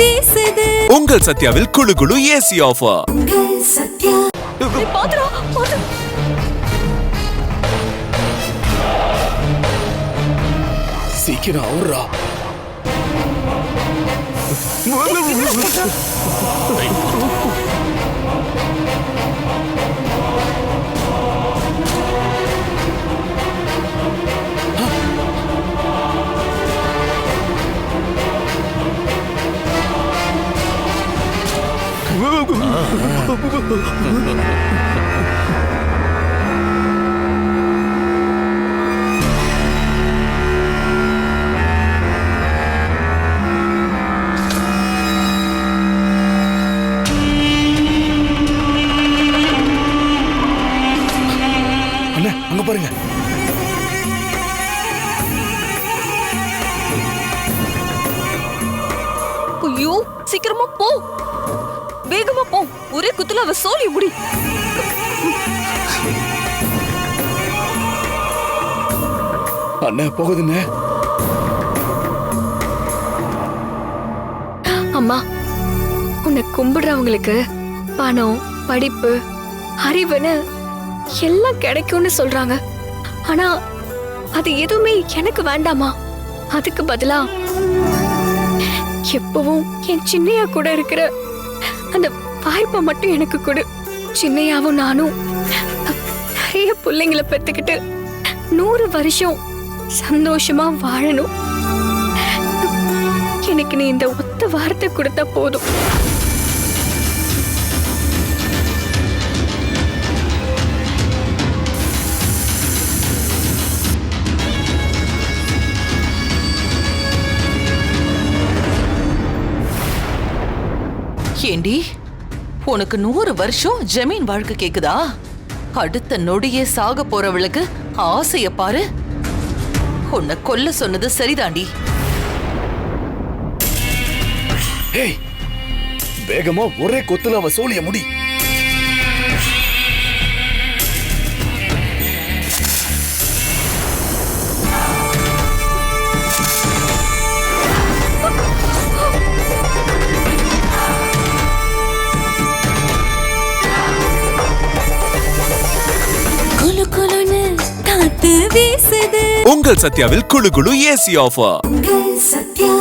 வீசுது. உங்கள் சத்யாவில் குளு குளு ஏசி ஆஃபர். சத்யா சீக்கிரம் அவரா. அங்க பாருங்க. ஐயோ, சீக்கிரமா போ, வேகமா போ. ஒரே குத்துல அவ சோலி முடி. அண்ணா போகுதுண்ணே. அம்மா, உன்னை கும்பிடுறவங்களுக்கு பணம், படிப்பு, அறிவுன்னு எல்லாம் கிடைக்கும்னு சொல்றாங்க. ஆனா அது எதுவுமே எனக்கு வேண்டாமா. அதுக்கு பதிலா எப்பவும் என் சின்னையா கூட இருக்கிற அந்த வாய்ப்பை மட்டும் எனக்கு கொடு. சின்னையாவும் நானும் நிறைய பிள்ளைங்களை பெத்துக்கிட்டு 100 வருஷம் சந்தோஷமா வாழணும். எனக்கு நீ இந்த ஒத்த வார்த்தை கொடுத்தா போதும். ஏண்டி, உனக்கு 100 வருஷம் ஜமீன் வாழ்க்கை கேக்குதா? அடுத்த நொடியே சாக போறவளுக்கு ஆசைய பாரு. உன்னை கொல்ல சொன்னது சரிதாண்டி. ஏய், வேகமா ஒரே கொத்துல அவ சோழிய முடி. குளு குளுன்னு காத்து வீசுது. உங்கள் சத்யாவில் குளு குளு ஏசி ஆஃபர். சத்யா.